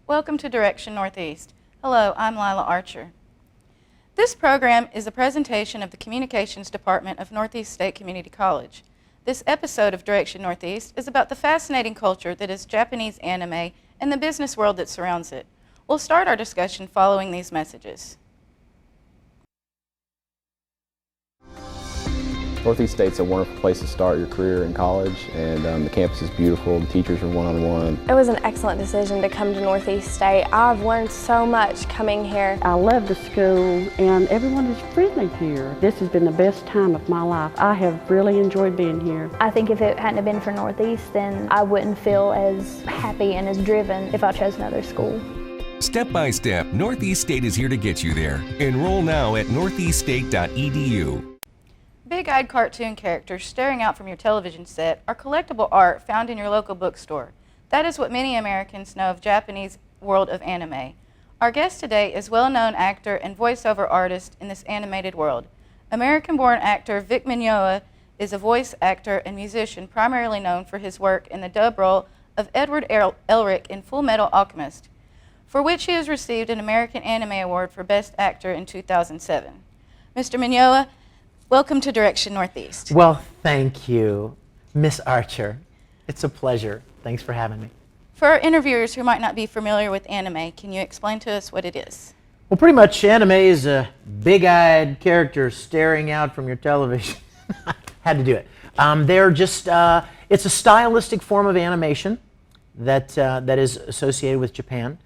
Welcome to Direction Northeast. Hello, I'm Lola Archer. This program is a presentation of the Communications Department of Northeast State Community College. This episode of Direction Northeast is about the fascinating culture that is Japanese anime and the business world that surrounds it. We'll start our discussion following these messages. Northeast State's a wonderful place to start your career in college, and the campus is beautiful, the teachers are one-on-one. It was an excellent decision to come to Northeast State. I've learned so much coming here. I love the school, and everyone is friendly here. This has been the best time of my life. I have really enjoyed being here. I think if it hadn't been for Northeast, then I wouldn't feel as happy and as driven if I chose another school. Step by step, Northeast State is here to get you there. Enroll now at northeaststate.edu. Big-eyed cartoon characters staring out from your television set are collectible art found in your local bookstore. That is what many Americans know of Japanese world of anime. Our guest today is well-known actor and voiceover artist in this animated world. American-born actor Vic Mignogna is a voice actor and musician primarily known for his work in the dub role of Edward Elric in Fullmetal Alchemist, for which he has received an American Anime Award for Best Actor in 2007. Mr. Mignogna, welcome to Direction Northeast. Well, thank you, Miss Archer. It's a pleasure. Thanks for having me. For our interviewers who might not be familiar with anime, can you explain to us what it is? Well, pretty much anime is a big-eyed character staring out from your television. Had to do it. They're just, it's a stylistic form of animation that is associated with Japan.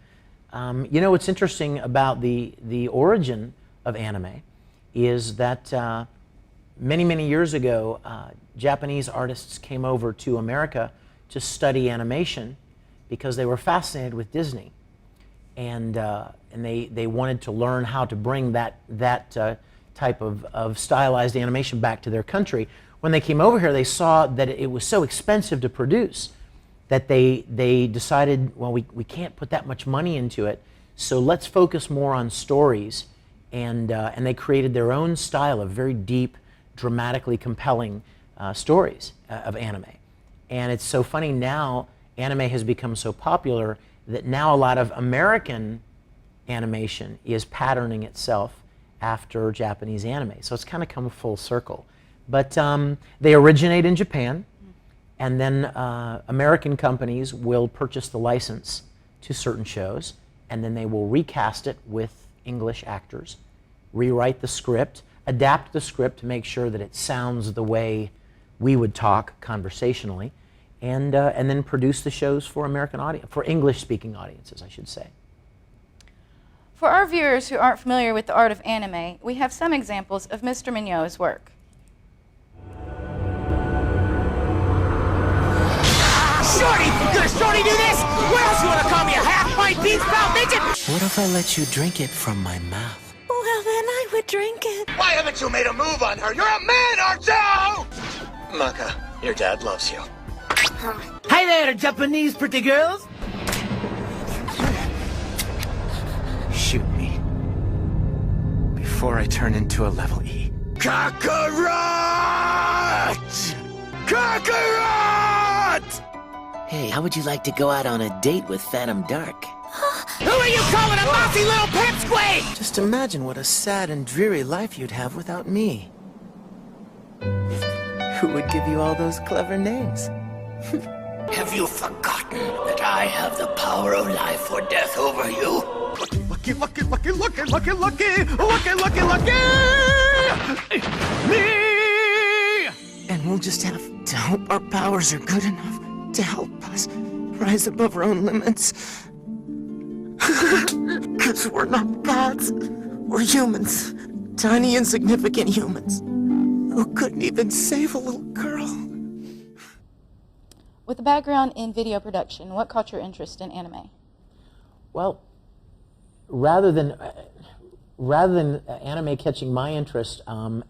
You know, what's interesting about the origin of anime is that many years ago, Japanese artists came over to America to study animation because they were fascinated with Disney, and they wanted to learn how to bring that type of stylized animation back to their country. When they came over here, they saw that it was so expensive to produce that they decided, well, we can't put that much money into it, so let's focus more on stories, and they created their own style of very deep, dramatically compelling stories of anime. And it's so funny now, anime has become so popular that now a lot of American animation is patterning itself after Japanese anime. So it's kind of come full circle. But they originate in Japan, and then American companies will purchase the license to certain shows, and then they will recast it with English actors, rewrite the script, adapt the script to make sure that it sounds the way we would talk conversationally, and then produce the shows for for English-speaking audiences, I should say. For our viewers who aren't familiar with the art of anime, we have some examples of Mr. Mignogna's work. Shorty! Gonna Shorty do this? What else you wanna call me, a half-pint bean sprout midget? What if I let you drink it from my mouth? Well, then I would drink it. Why haven't you made a move on her? You're a man, aren't you? Maka, your dad loves you. Hi there, Japanese pretty girls! Shoot me before I turn into a level E. Kakarot! Kakarot! Hey, how would you like to go out on a date with Phantom Dark? Who are you calling a mousy little pipsqueak? Just imagine what a sad and dreary life you'd have without me. Who would give you all those clever names? Have you forgotten that I have the power of life or death over you? Looky, looky, looky, looky, looky, looky, looky, looky, looky! Me! And we'll just have to hope our powers are good enough to help us rise above our own limits. Because we're not gods. We're humans. Tiny, insignificant humans who couldn't even save a little girl. With a background in video production, what caught your interest in anime? Well, rather than anime catching my interest,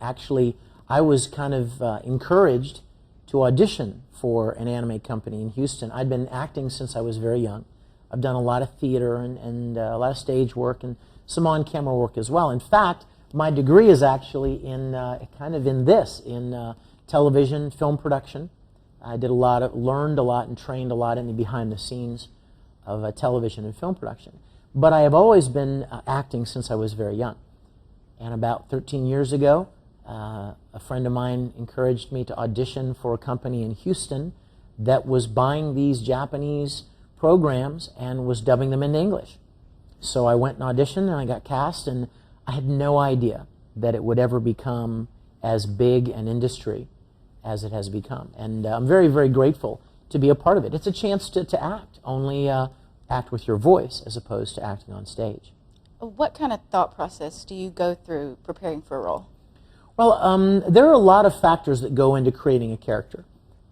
actually I was kind of encouraged to audition for an anime company in Houston. I'd been acting since I was very young. I've done a lot of theater and a lot of stage work and some on-camera work as well. In fact, my degree is actually in television, film production. I did learned a lot and trained a lot in the behind-the-scenes of television and film production. But I have always been acting since I was very young. And about 13 years ago, a friend of mine encouraged me to audition for a company in Houston that was buying these Japanese programs and was dubbing them into English. So I went and auditioned and I got cast, and I had no idea that it would ever become as big an industry as it has become. And I'm very, very grateful to be a part of it. It's a chance to act, only act with your voice as opposed to acting on stage. What kind of thought process do you go through preparing for a role? Well, there are a lot of factors that go into creating a character.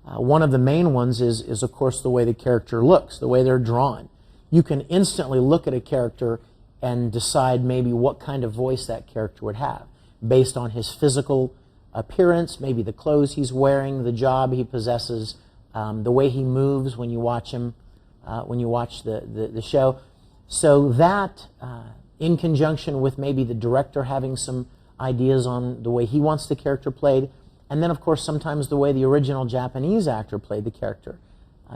One of the main ones is, of course, the way the character looks, the way they're drawn. You can instantly look at a character and decide maybe what kind of voice that character would have, based on his physical appearance, maybe the clothes he's wearing, the job he possesses, the way he moves when you watch him, when you watch the show. So that, in conjunction with maybe the director having some ideas on the way he wants the character played, and then of course sometimes the way the original Japanese actor played the character.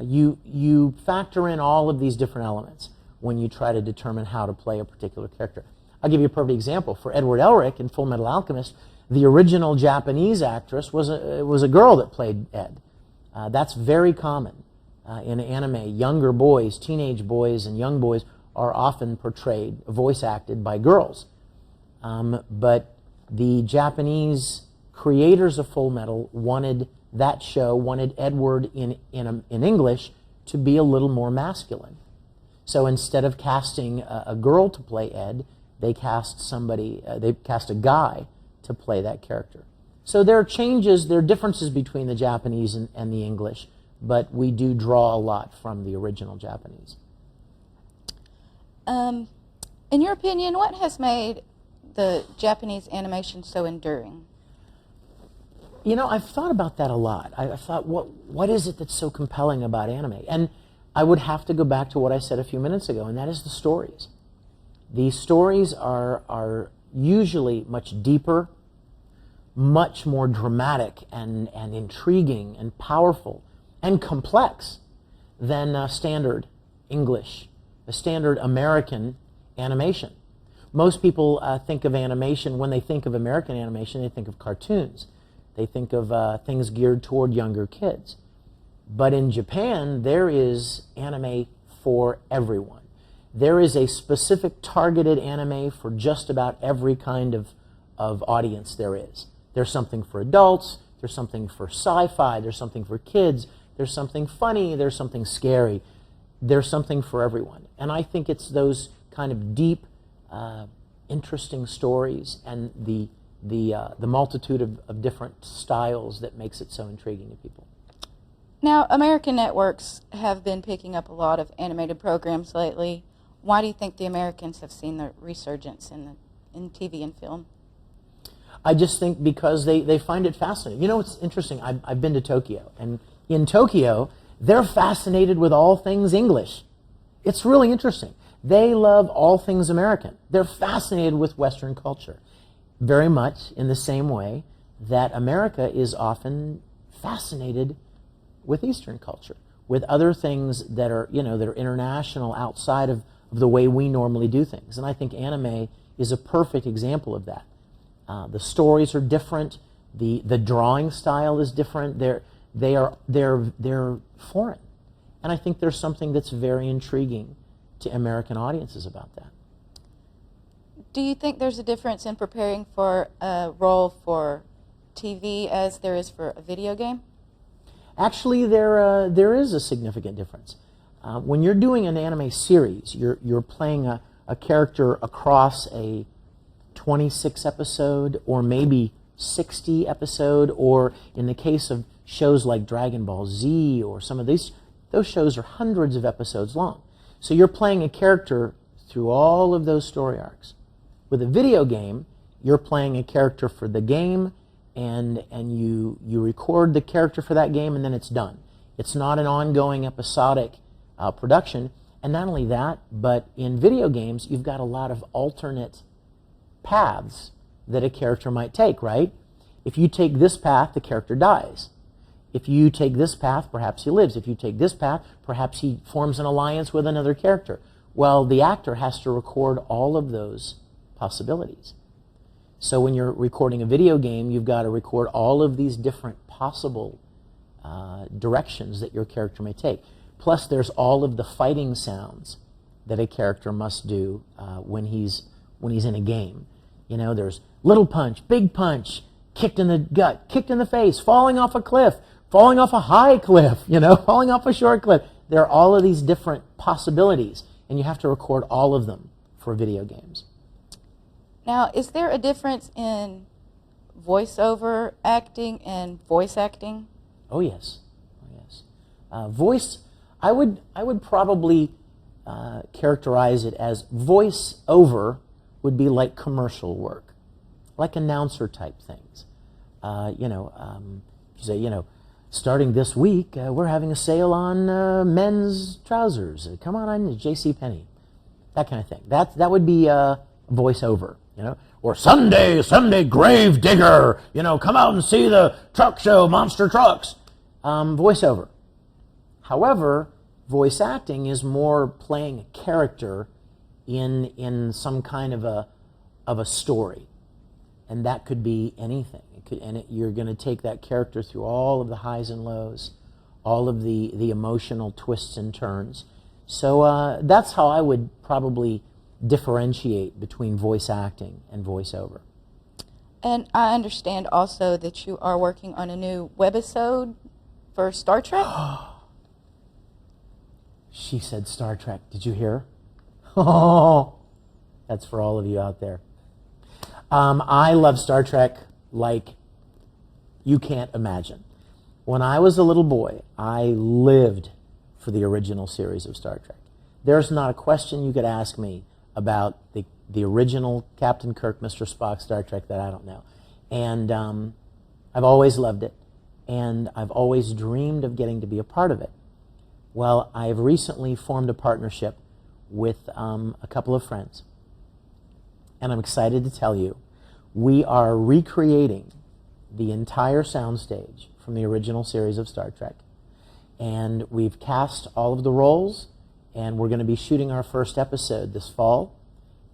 You factor in all of these different elements when you try to determine how to play a particular character. I'll give you a perfect example. For Edward Elric in Fullmetal Alchemist, the original Japanese actress was a girl that played Ed. That's very common in anime. Younger boys, teenage boys and young boys are often portrayed, voice acted by girls. But the Japanese creators of Fullmetal wanted that show, wanted Edward in English to be a little more masculine. So instead of casting a girl to play Ed, they cast a guy to play that character. So there are changes, there are differences between the Japanese and the English, but we do draw a lot from the original Japanese. In your opinion, what has made the Japanese animation so enduring? You know, I've thought about that a lot. I've thought, what is it that's so compelling about anime? And I would have to go back to what I said a few minutes ago, and that is the stories. The stories are usually much deeper, much more dramatic and intriguing and powerful and complex than standard English, the standard American animation. Most people think of animation, when they think of American animation, they think of cartoons. They think of things geared toward younger kids. But in Japan, there is anime for everyone. There is a specific targeted anime for just about every kind of audience there is. There's something for adults, there's something for sci-fi, there's something for kids, there's something funny, there's something scary. There's something for everyone. And I think it's those kind of deep, interesting stories and the multitude of different styles that makes it so intriguing to people. Now, American networks have been picking up a lot of animated programs lately. Why do you think the Americans have seen the resurgence in TV and film? I just think because they find it fascinating. You know, it's interesting. I've been to Tokyo, and in Tokyo, they're fascinated with all things English. It's really interesting. They love all things American. They're fascinated with Western culture, very much in the same way that America is often fascinated with Eastern culture, with other things that are, that are international outside of the way we normally do things. And I think anime is a perfect example of that. The stories are different. The drawing style is different. They're foreign, and I think there's something that's very intriguing to American audiences about that. Do you think there's a difference in preparing for a role for TV as there is for a video game? Actually, there is a significant difference. When you're doing an anime series, you're playing a character across a 26 episode or maybe 60 episode, or in the case of shows like Dragon Ball Z or some of those shows are hundreds of episodes long. So you're playing a character through all of those story arcs. With a video game, you're playing a character for the game, and you record the character for that game, and then it's done. It's not an ongoing episodic production. And not only that, but in video games, you've got a lot of alternate paths that a character might take, right? If you take this path, the character dies. If you take this path, perhaps he lives. If you take this path, perhaps he forms an alliance with another character. Well, the actor has to record all of those possibilities. So when you're recording a video game, you've got to record all of these different possible directions that your character may take. Plus, there's all of the fighting sounds that a character must do when he's in a game. You know, there's little punch, big punch, kicked in the gut, kicked in the face, falling off a cliff, falling off a high cliff, you know, falling off a short cliff. There are all of these different possibilities, and you have to record all of them for video games. Now, is there a difference in voiceover acting and voice acting? Oh yes, oh yes. Voice, I would probably characterize it as voice-over would be like commercial work, like announcer type things. You say, you know, starting this week, we're having a sale on men's trousers. Come on to JCPenney. That kind of thing. That would be voice-over, you know. Or Sunday grave digger, you know, come out and see the truck show, monster trucks. Voice-over. However, voice acting is more playing a character in some kind of a story. And that could be anything. You're going to take that character through all of the highs and lows, all of the emotional twists and turns. So that's how I would probably differentiate between voice acting and voiceover. And I understand also that you are working on a new webisode for Star Trek? She said Star Trek. Did you hear? Oh, that's for all of you out there. I love Star Trek like you can't imagine. When I was a little boy, I lived for the original series of Star Trek. There's not a question you could ask me about the original Captain Kirk, Mr. Spock Star Trek that I don't know. And I've always loved it, and I've always dreamed of getting to be a part of it. Well, I've recently formed a partnership with a couple of friends, and I'm excited to tell you we are recreating the entire soundstage from the original series of Star Trek. And we've cast all of the roles, and we're going to be shooting our first episode this fall.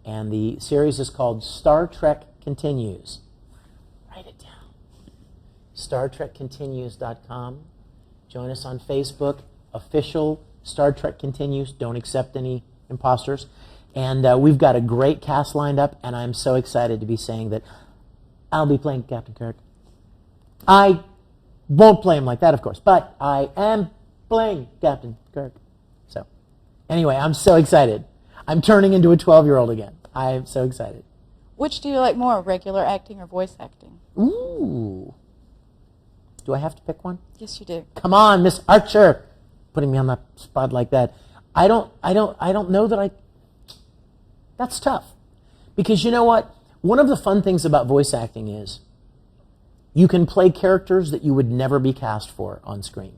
And the series is called Star Trek Continues. Write it down. StarTrekContinues.com. Join us on Facebook. Official Star Trek Continues. Don't accept any imposters. And we've got a great cast lined up, and I'm so excited to be saying that I'll be playing Captain Kirk. I won't play him like that, of course, but I am playing Captain Kirk. So, anyway, I'm so excited. I'm turning into a 12-year-old again. I'm so excited. Which do you like more, regular acting or voice acting? Ooh. Do I have to pick one? Yes, you do. Come on, Miss Archer. Putting me on the spot like that. I don't know that I... That's tough. Because you know what? One of the fun things about voice acting is you can play characters that you would never be cast for on screen.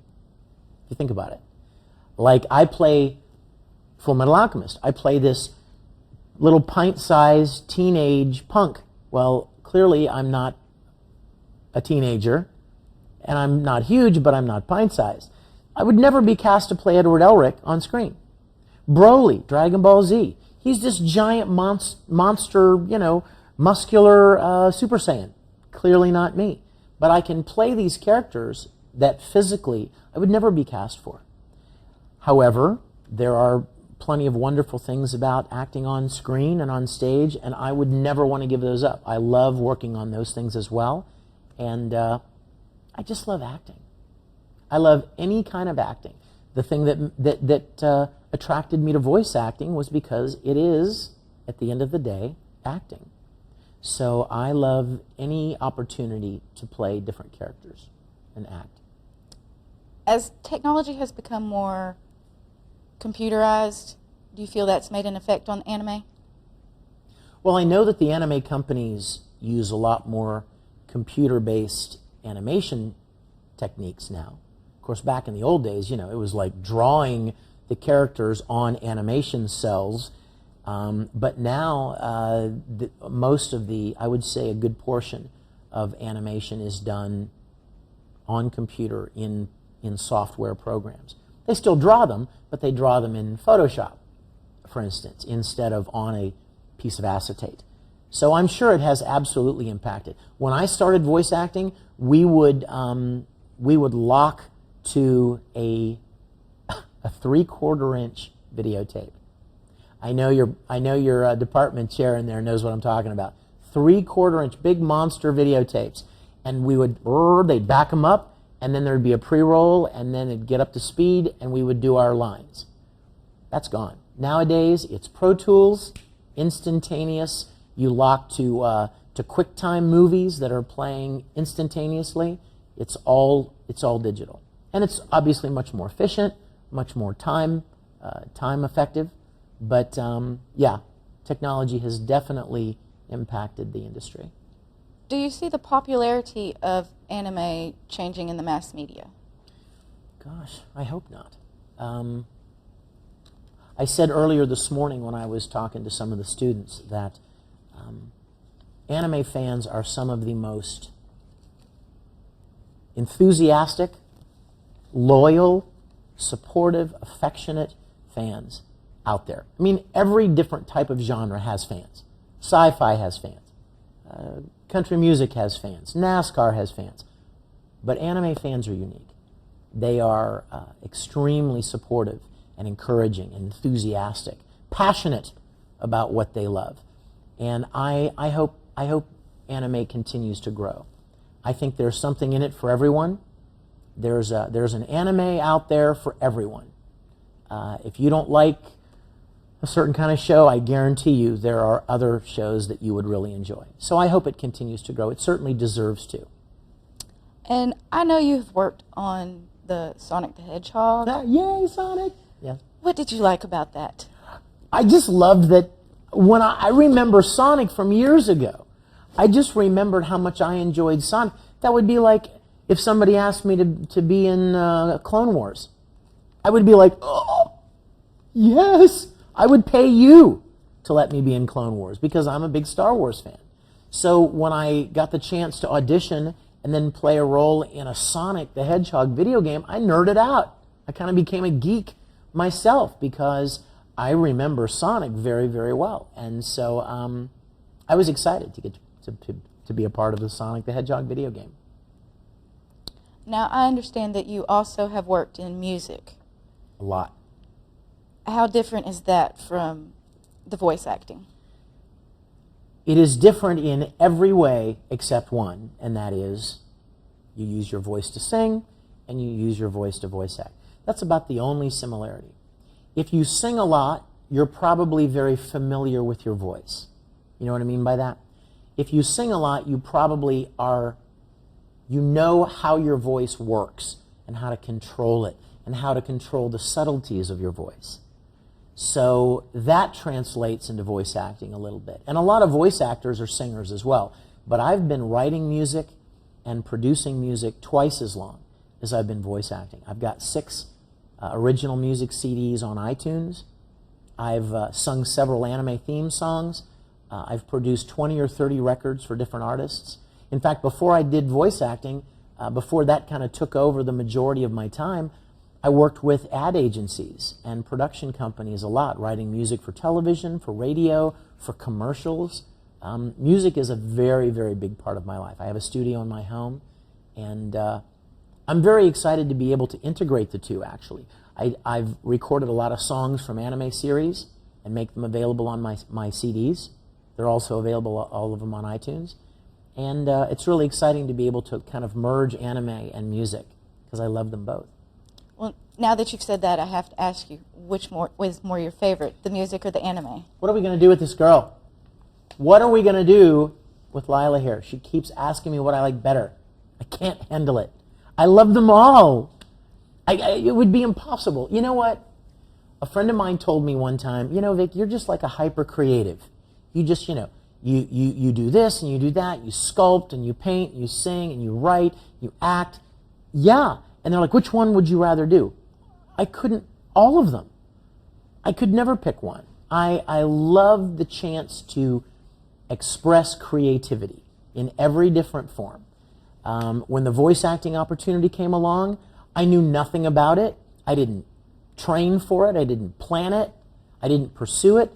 If you think about it. Like I play Fullmetal Alchemist. I play this little pint-sized teenage punk. Well, clearly I'm not a teenager, and I'm not huge, but I'm not pint-sized. I would never be cast to play Edward Elric on screen. Broly, Dragon Ball Z. He's this giant monster, you know, muscular Super Saiyan. Clearly not me. But I can play these characters that physically I would never be cast for. However, there are plenty of wonderful things about acting on screen and on stage, and I would never want to give those up. I love working on those things as well, and I just love acting. I love any kind of acting. The thing that attracted me to voice acting was because it is, at the end of the day, acting. So I love any opportunity to play different characters and act. As technology has become more computerized, do you feel that's made an effect on anime? Well, I know that the anime companies use a lot more computer-based animation techniques now. Of course, back in the old days, you know, it was like drawing the characters on animation cells. But now, most of the, I would say a good portion of animation is done on computer in software programs. They still draw them, but they draw them in Photoshop, for instance, instead of on a piece of acetate. So I'm sure it has absolutely impacted. When I started voice acting, we would lock to a 3/4 inch videotape. I know your department chair in there knows what I'm talking about. 3/4 inch big monster videotapes, and they'd back them up, and then there'd be a pre-roll, and then it'd get up to speed, and we would do our lines. That's gone. Nowadays, it's Pro Tools, instantaneous. You lock to QuickTime movies that are playing instantaneously. It's all digital, and it's obviously much more efficient, much more time effective. But yeah, technology has definitely impacted the industry. Do you see the popularity of anime changing in the mass media? Gosh, I hope not. I said earlier this morning when I was talking to some of the students that anime fans are some of the most enthusiastic, loyal, supportive, affectionate fans out there. I mean, every different type of genre has fans. Sci-fi has fans. Country music has fans. NASCAR has fans. But anime fans are unique. They are extremely supportive and encouraging and enthusiastic, passionate about what they love. And I hope anime continues to grow. I think there's something in it for everyone. There's an anime out there for everyone. If you don't like a certain kind of show, I guarantee you there are other shows that you would really enjoy. So I hope it continues to grow. It certainly deserves to. And I know you've worked on the Sonic the Hedgehog. Yay, Sonic! Yeah. What did you like about that? I just loved that when I remember Sonic from years ago. I just remembered how much I enjoyed Sonic. That would be like if somebody asked me to be in Clone Wars. I would be like, oh, yes! I would pay you to let me be in Clone Wars because I'm a big Star Wars fan. So when I got the chance to audition and then play a role in a Sonic the Hedgehog video game, I nerded out. I kind of became a geek myself because I remember Sonic very, very well. And so I was excited to get to be a part of the Sonic the Hedgehog video game. Now, I understand that you also have worked in music. A lot. How different is that from the voice acting? It is different in every way except one, and that is you use your voice to sing and you use your voice to voice act. That's about the only similarity. If you sing a lot, you're probably very familiar with your voice. You know what I mean by that? If you sing a lot, you probably you know how your voice works and how to control it and how to control the subtleties of your voice. So that translates into voice acting a little bit. And a lot of voice actors are singers as well. But I've been writing music and producing music twice as long as I've been voice acting. I've got 6 original music CDs on iTunes. I've sung several anime theme songs. I've produced 20 or 30 records for different artists. In fact, before I did voice acting, before that kind of took over the majority of my time, I worked with ad agencies and production companies a lot, writing music for television, for radio, for commercials. Music is a very, very big part of my life. I have a studio in my home, and I'm very excited to be able to integrate the two, actually. I've recorded a lot of songs from anime series and make them available on my CDs. They're also available, all of them, on iTunes. And it's really exciting to be able to kind of merge anime and music, because I love them both. Well, now that you've said that, I have to ask you, which was more your favorite, the music or the anime? What are we going to do with this girl? What are we going to do with Lila here? She keeps asking me what I like better. I can't handle it. I love them all. It would be impossible. You know what? A friend of mine told me one time, you know, Vic, you're just like a hyper-creative. You just, you know, you do this and you do that. You sculpt and you paint and you sing and you write, you act. Yeah. And they're like, which one would you rather do? I couldn't, all of them. I could never pick one. I love the chance to express creativity in every different form. When the voice acting opportunity came along, I knew nothing about it. I didn't train for it. I didn't plan it. I didn't pursue it.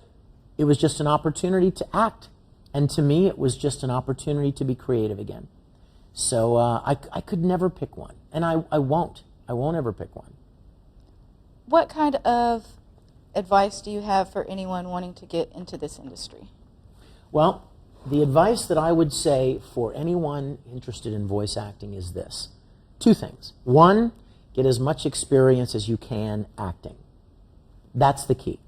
It was just an opportunity to act. And to me, it was just an opportunity to be creative again. So I could never pick one. And I won't. I won't ever pick one. What kind of advice do you have for anyone wanting to get into this industry? Well, the advice that I would say for anyone interested in voice acting is this. Two things. One, get as much experience as you can acting. That's the key.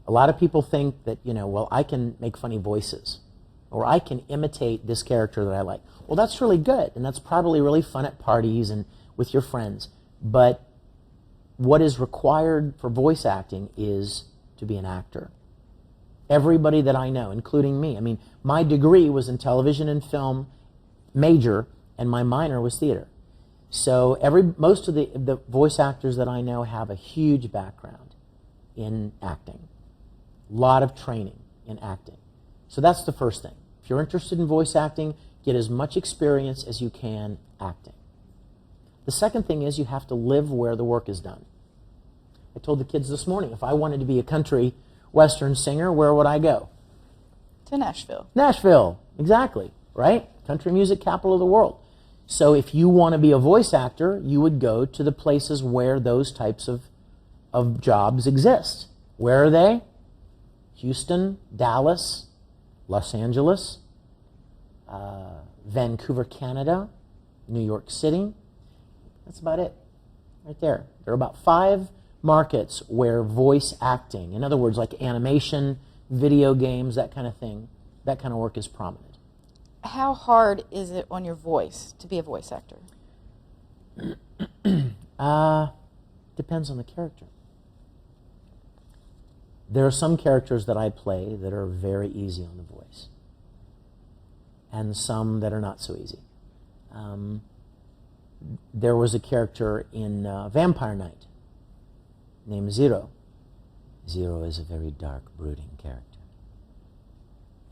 A lot of people think that, well, I can make funny voices, or I can imitate this character that I like. Well, that's really good, and that's probably really fun at parties and with your friends. But what is required for voice acting is to be an actor. Everybody that I know, including me, I mean, my degree was in television and film major, and my minor was theater. So most of the voice actors that I know have a huge background in acting. A lot of training in acting. So that's the first thing. If you're interested in voice acting, get as much experience as you can acting. The second thing is you have to live where the work is done. I told the kids this morning, if I wanted to be a country western singer, where would I go? To Nashville. Nashville, exactly, right? Country music capital of the world. So if you want to be a voice actor, you would go to the places where those types of jobs exist. Where are they? Houston, Dallas, Los Angeles, Vancouver, Canada, New York City. That's about it, right there. There are about 5 markets where voice acting, in other words, like animation, video games, that kind of thing, that kind of work is prominent. How hard is it on your voice to be a voice actor? Depends on the character. There are some characters that I play that are very easy on the voice, and some that are not so easy. There was a character in Vampire Night named Zero. Zero is a very dark, brooding character,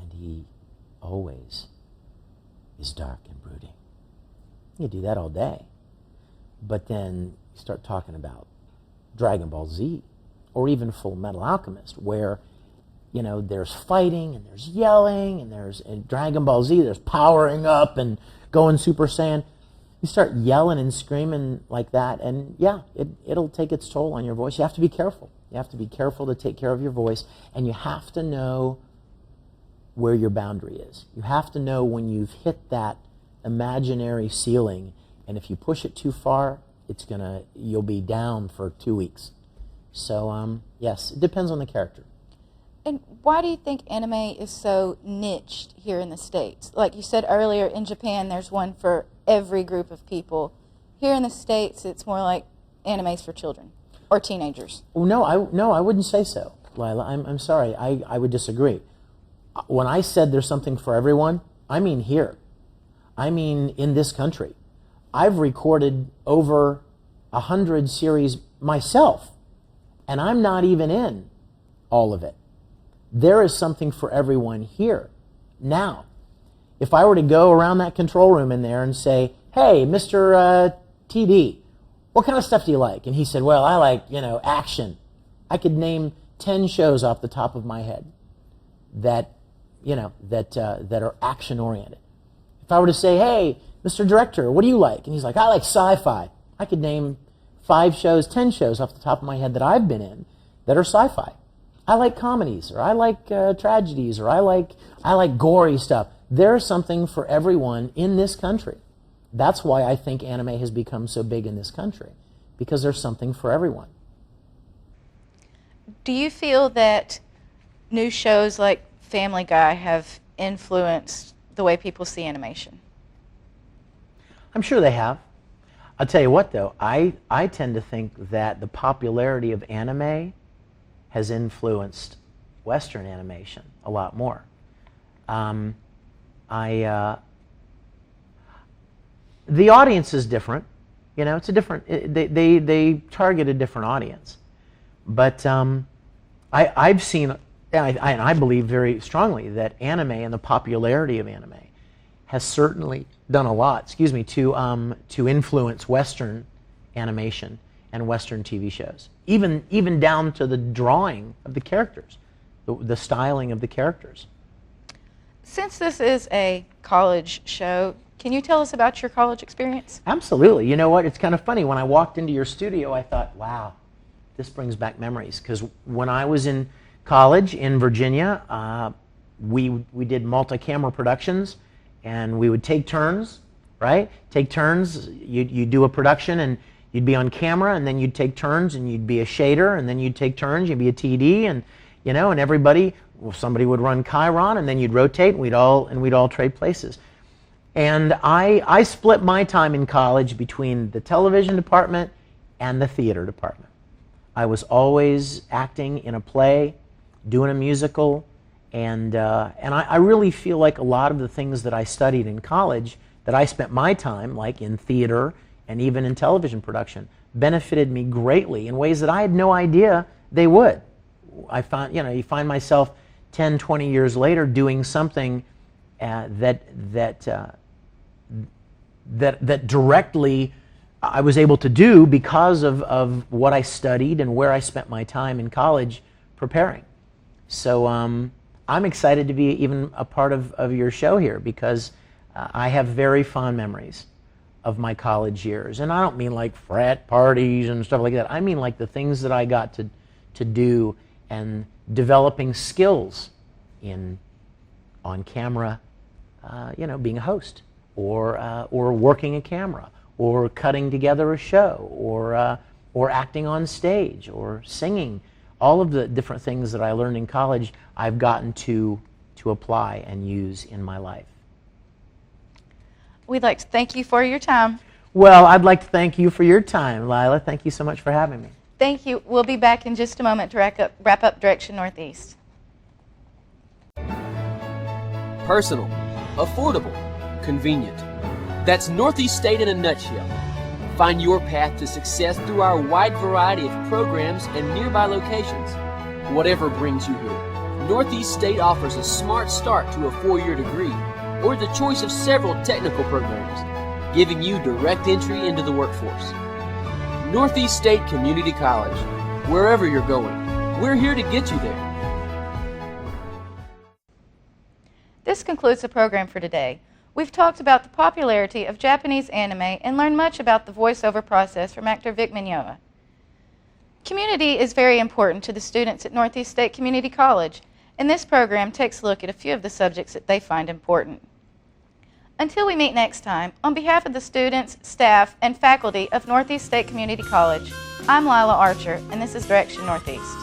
and he always is dark and brooding. You do that all day, but then you start talking about Dragon Ball Z, or even Fullmetal Alchemist, where, there's fighting, and there's yelling, and there's, in Dragon Ball Z, there's powering up and going Super Saiyan. You start yelling and screaming like that, and yeah, it'll take its toll on your voice. You have to be careful. You have to be careful to take care of your voice, and you have to know where your boundary is. You have to know when you've hit that imaginary ceiling, and if you push it too far, you'll be down for 2 weeks. So, yes, it depends on the character. And why do you think anime is so niched here in the States? Like you said earlier, in Japan there's one for every group of people. Here in the States it's more like animes for children or teenagers. Oh, no, I wouldn't say so, Lila. I'm sorry. I would disagree. When I said there's something for everyone, I mean here. I mean in this country. I've recorded over 100 series myself, and I'm not even in all of it. There is something for everyone here. Now, if I were to go around that control room in there and say, hey, Mr. TD, what kind of stuff do you like? And he said, well, I like, action. I could name 10 shows off the top of my head that are action-oriented. If I were to say, hey, Mr. Director, what do you like? And he's like, I like sci-fi. I could name 5 shows, 10 shows off the top of my head that I've been in that are sci-fi. I like comedies, or I like tragedies, or I like gory stuff. There's something for everyone in this country. That's why I think anime has become so big in this country, because there's something for everyone. Do you feel that new shows like Family Guy have influenced the way people see animation? I'm sure they have. I'll tell you what, though, I tend to think that the popularity of anime has influenced Western animation a lot more. The audience is different. It's a different. They target a different audience. But I've seen, and I believe very strongly that anime and the popularity of anime has certainly done a lot, to influence Western animation and Western TV shows. Even down to the drawing of the characters, the styling of the characters. Since this is a college show, can you tell us about your college experience? Absolutely. You know what? It's kind of funny. When I walked into your studio, I thought, wow, this brings back memories. Because when I was in college in Virginia, we did multi-camera productions, and we would take turns, right? Take turns. You'd do a production, and you'd be on camera, and then you'd take turns, and you'd be a shader, and then you'd take turns, you'd be a TD, and and everybody, somebody would run Chiron, and then you'd rotate, and we'd all trade places. And I split my time in college between the television department and the theater department. I was always acting in a play, doing a musical, and I really feel like a lot of the things that I studied in college, that I spent my time, like in theater and even in television production, benefited me greatly in ways that I had no idea they would. I found, you find myself 10, 20 years later doing something that directly I was able to do because of what I studied and where I spent my time in college preparing. So I'm excited to be even a part of your show here, because I have very fond memories of my college years. And I don't mean like frat parties and stuff like that. I mean like the things that I got to do, and developing skills on camera, being a host, or working a camera, or cutting together a show, or acting on stage, or singing. All of the different things that I learned in college, I've gotten to apply and use in my life. We'd like to thank you for your time. Well, I'd like to thank you for your time, Lila. Thank you so much for having me. Thank you. We'll be back in just a moment to wrap up Direction Northeast. Personal, affordable, convenient. That's Northeast State in a nutshell. Find your path to success through our wide variety of programs and nearby locations. Whatever brings you here, Northeast State offers a smart start to a 4-year degree, or the choice of several technical programs, giving you direct entry into the workforce. Northeast State Community College. Wherever you're going, we're here to get you there. This concludes the program for today. We've talked about the popularity of Japanese anime and learned much about the voiceover process from actor Vic Mignogna. Community is very important to the students at Northeast State Community College, and this program takes a look at a few of the subjects that they find important. Until we meet next time, on behalf of the students, staff, and faculty of Northeast State Community College, I'm Lola Archer, and this is Direction Northeast.